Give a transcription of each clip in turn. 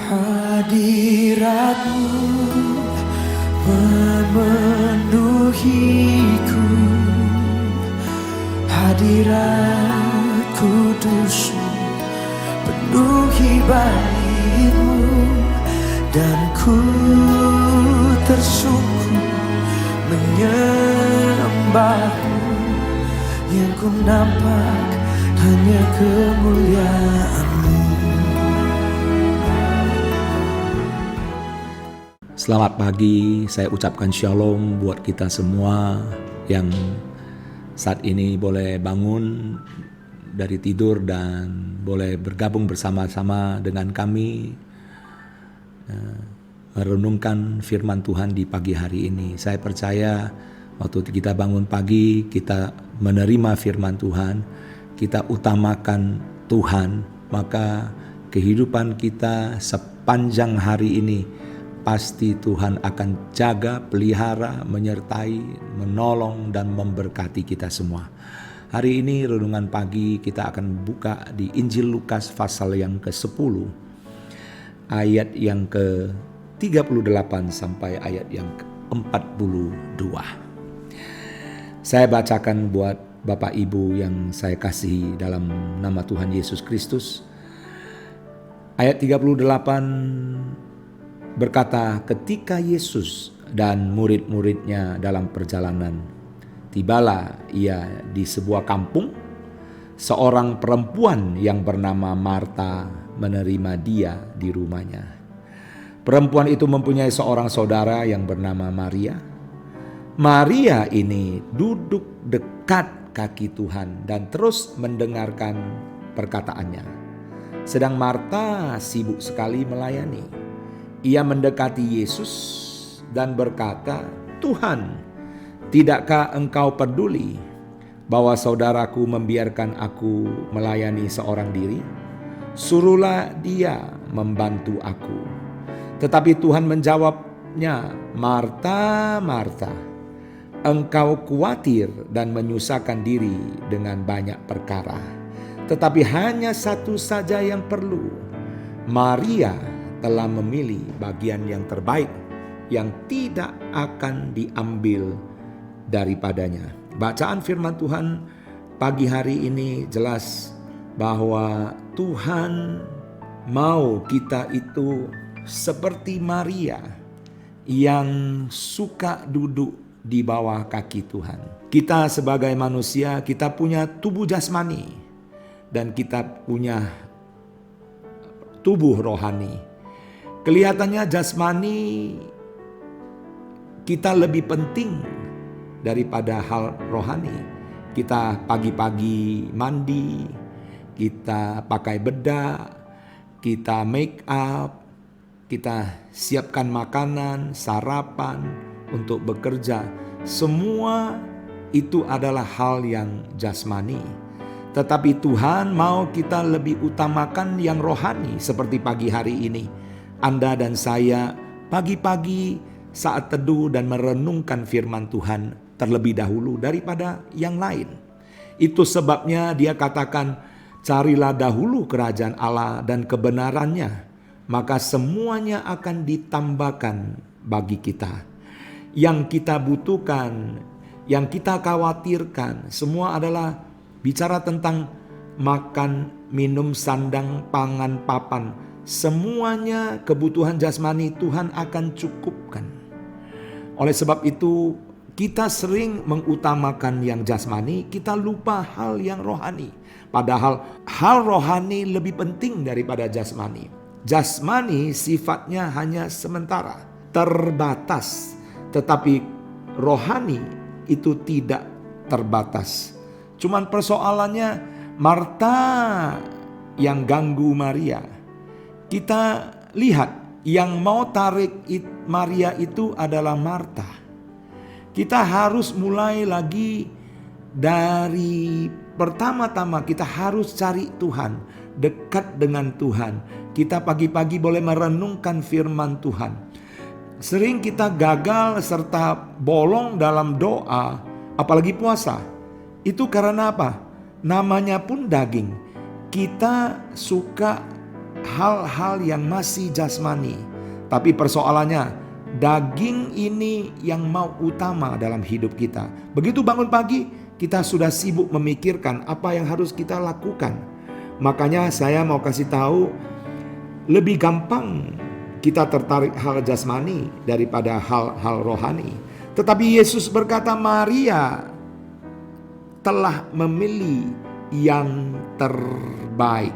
Hadiratmu memenuhiku, hadirat kudusmu penuhi baitmu, dan ku tersungkur menyembahmu. Yang ku nampak hanya kemuliaan-Mu. Selamat pagi, saya ucapkan shalom buat kita semua yang saat ini boleh bangun dari tidur dan boleh bergabung bersama-sama dengan kami merenungkan firman Tuhan di pagi hari ini. Saya percaya waktu kita bangun pagi, kita menerima firman Tuhan, kita utamakan Tuhan, maka kehidupan kita sepanjang hari ini pasti Tuhan akan jaga, pelihara, menyertai, menolong, dan memberkati kita semua. Hari ini renungan pagi kita akan buka di Injil Lukas pasal yang ke-10, ayat yang ke-38 sampai ayat yang ke-42. Saya bacakan buat Bapak Ibu yang saya kasihi dalam nama Tuhan Yesus Kristus. Ayat 38 berkata, ketika Yesus dan murid-muridnya dalam perjalanan, tibalah ia di sebuah kampung. Seorang perempuan yang bernama Marta menerima dia di rumahnya. Perempuan itu mempunyai seorang saudara yang bernama Maria. Maria ini duduk dekat kaki Tuhan dan terus mendengarkan perkataannya. Sedang Marta sibuk sekali melayani. Ia mendekati Yesus dan berkata, "Tuhan, tidakkah engkau peduli bahwa saudaraku membiarkan aku melayani seorang diri? Suruhlah dia membantu aku." Tetapi Tuhan menjawabnya, "Marta, Marta, engkau khawatir dan menyusahkan diri dengan banyak perkara. Tetapi hanya satu saja yang perlu. Maria telah memilih bagian yang terbaik, yang tidak akan diambil daripadanya." Bacaan firman Tuhan pagi hari ini jelas bahwa Tuhan mau kita itu seperti Maria yang suka duduk di bawah kaki Tuhan. Kita sebagai manusia, kita punya tubuh jasmani dan kita punya tubuh rohani. Kelihatannya jasmani kita lebih penting daripada hal rohani. Kita pagi-pagi mandi, kita pakai bedak, kita make up, kita siapkan makanan, sarapan untuk bekerja. Semua itu adalah hal yang jasmani. Tetapi Tuhan mau kita lebih utamakan yang rohani seperti pagi hari ini. Anda dan saya pagi-pagi saat teduh dan merenungkan firman Tuhan terlebih dahulu daripada yang lain. Itu sebabnya dia katakan, carilah dahulu kerajaan Allah dan kebenarannya, maka semuanya akan ditambahkan bagi kita. Yang kita butuhkan, yang kita khawatirkan, semua adalah bicara tentang makan, minum, sandang, pangan, papan. Semuanya kebutuhan jasmani Tuhan akan cukupkan. Oleh sebab itu kita sering mengutamakan yang jasmani, kita lupa hal yang rohani. Padahal hal rohani lebih penting daripada jasmani. Jasmani sifatnya hanya sementara, terbatas. Tetapi rohani itu tidak terbatas. Cuman persoalannya Marta yang ganggu Maria. Kita lihat yang mau tarik Maria itu adalah Marta. Kita harus mulai lagi dari pertama-tama, kita harus cari Tuhan, dekat dengan Tuhan. Kita pagi-pagi boleh merenungkan firman Tuhan. Sering kita gagal serta bolong dalam doa, apalagi puasa. Itu karena apa? Namanya pun daging. Kita suka hal-hal yang masih jasmani. Tapi persoalannya, daging ini yang mau utama dalam hidup kita. Begitu bangun pagi, kita sudah sibuk memikirkan apa yang harus kita lakukan. Makanya saya mau kasih tahu, lebih gampang kita tertarik hal jasmani daripada hal-hal rohani. Tetapi Yesus berkata, Maria telah memilih yang terbaik.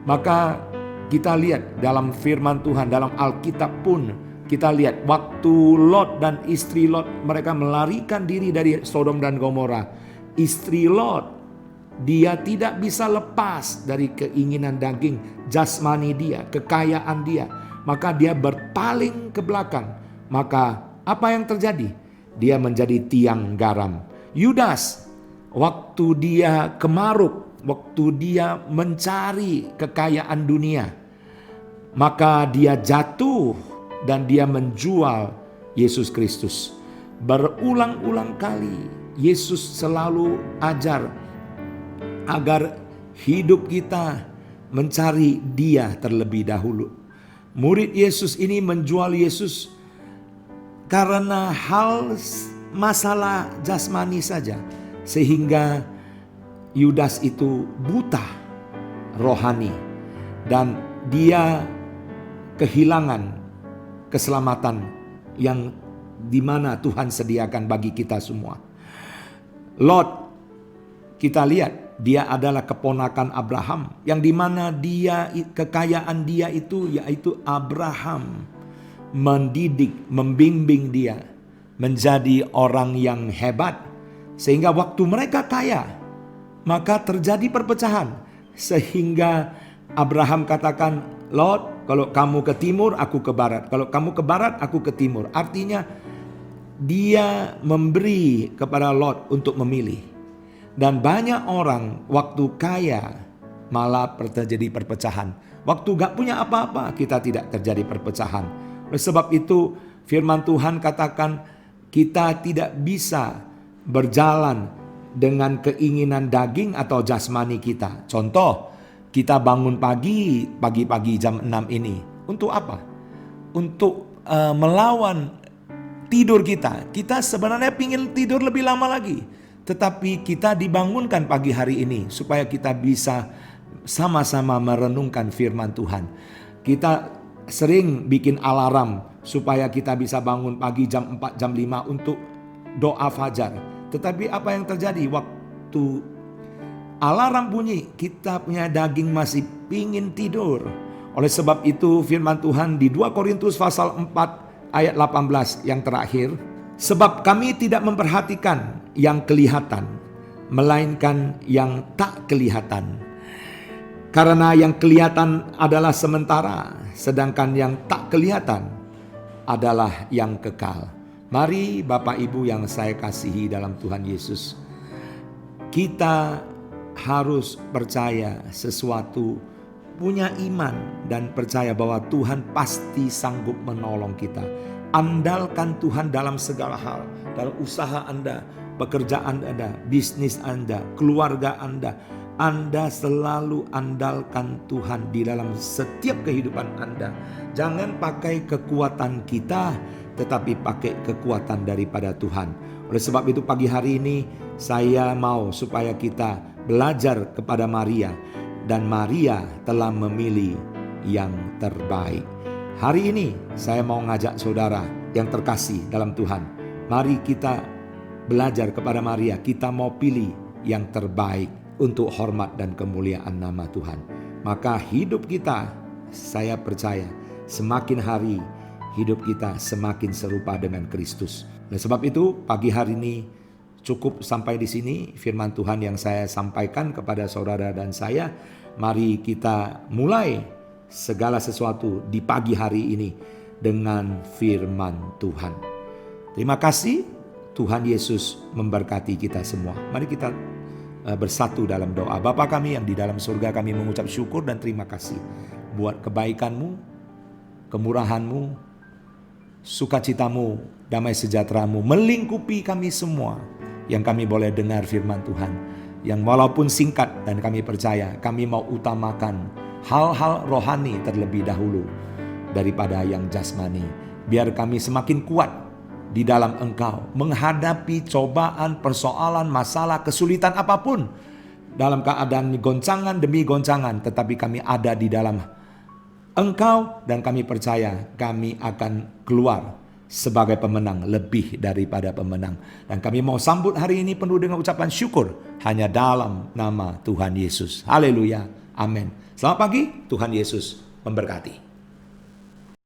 Maka kita lihat dalam firman Tuhan, dalam Alkitab pun kita lihat waktu Lot dan istri Lot mereka melarikan diri dari Sodom dan Gomora. Istri Lot, dia tidak bisa lepas dari keinginan daging jasmani dia, kekayaan dia. Maka dia berpaling ke belakang. Maka apa yang terjadi? Dia menjadi tiang garam. Yudas, waktu dia kemaruk, waktu dia mencari kekayaan dunia, maka dia jatuh dan dia menjual Yesus Kristus. Berulang-ulang kali Yesus selalu ajar agar hidup kita mencari Dia terlebih dahulu. Murid Yesus ini menjual Yesus karena hal masalah jasmani saja, sehingga Yudas itu buta rohani dan dia kehilangan keselamatan yang dimana Tuhan sediakan bagi kita semua. Lot, kita lihat dia adalah keponakan Abraham, yang dimana dia, kekayaan dia itu yaitu Abraham mendidik, membimbing dia menjadi orang yang hebat, sehingga waktu mereka kaya maka terjadi perpecahan, sehingga Abraham katakan, Lot, kalau kamu ke timur, aku ke barat. Kalau kamu ke barat, aku ke timur. Artinya dia memberi kepada Lot untuk memilih. Dan banyak orang waktu kaya malah terjadi perpecahan. Waktu gak punya apa-apa, kita tidak terjadi perpecahan. Oleh sebab itu firman Tuhan katakan kita tidak bisa berjalan dengan keinginan daging atau jasmani kita. Contoh, kita bangun pagi-pagi jam 6 ini. Untuk apa? Untuk melawan tidur kita. Kita sebenarnya ingin tidur lebih lama lagi. Tetapi kita dibangunkan pagi hari ini supaya kita bisa sama-sama merenungkan firman Tuhan. Kita sering bikin alarm supaya kita bisa bangun pagi jam 4, jam 5 untuk doa fajar. Tetapi apa yang terjadi waktu alarm bunyi, kita punya daging masih pingin tidur. Oleh sebab itu firman Tuhan di 2 Korintus pasal 4 ayat 18 yang terakhir, sebab kami tidak memperhatikan yang kelihatan, melainkan yang tak kelihatan. Karena yang kelihatan adalah sementara, sedangkan yang tak kelihatan adalah yang kekal. Mari Bapak Ibu yang saya kasihi dalam Tuhan Yesus, kita harus percaya sesuatu, punya iman dan percaya bahwa Tuhan pasti sanggup menolong kita. Andalkan Tuhan dalam segala hal, dalam usaha Anda, pekerjaan Anda, bisnis Anda, keluarga Anda. Anda selalu andalkan Tuhan di dalam setiap kehidupan Anda. Jangan pakai kekuatan kita, tetapi pakai kekuatan daripada Tuhan. Oleh sebab itu pagi hari ini saya mau supaya kita belajar kepada Maria. Dan Maria telah memilih yang terbaik. Hari ini saya mau ngajak saudara yang terkasih dalam Tuhan. Mari kita belajar kepada Maria. Kita mau pilih yang terbaik untuk hormat dan kemuliaan nama Tuhan. Maka hidup kita, saya percaya semakin hari hidup kita semakin serupa dengan Kristus. Oleh sebab itu pagi hari ini cukup sampai di sini firman Tuhan yang saya sampaikan kepada saudara dan saya. Mari kita mulai segala sesuatu di pagi hari ini dengan firman Tuhan. Terima kasih, Tuhan Yesus memberkati kita semua. Mari kita bersatu dalam doa. Bapa kami yang di dalam surga, kami mengucap syukur dan terima kasih buat kebaikan-Mu, kemurahan-Mu, sukacitamu, damai sejahtera-Mu melingkupi kami semua yang kami boleh dengar firman Tuhan. Yang walaupun singkat dan kami percaya, kami mau utamakan hal-hal rohani terlebih dahulu daripada yang jasmani. Biar kami semakin kuat di dalam Engkau menghadapi cobaan, persoalan, masalah, kesulitan apapun. Dalam keadaan goncangan demi goncangan, tetapi kami ada di dalam Engkau dan kami percaya kami akan keluar sebagai pemenang, lebih daripada pemenang. Dan kami mau sambut hari ini penuh dengan ucapan syukur hanya dalam nama Tuhan Yesus. Haleluya. Amin. Selamat pagi, Tuhan Yesus memberkati.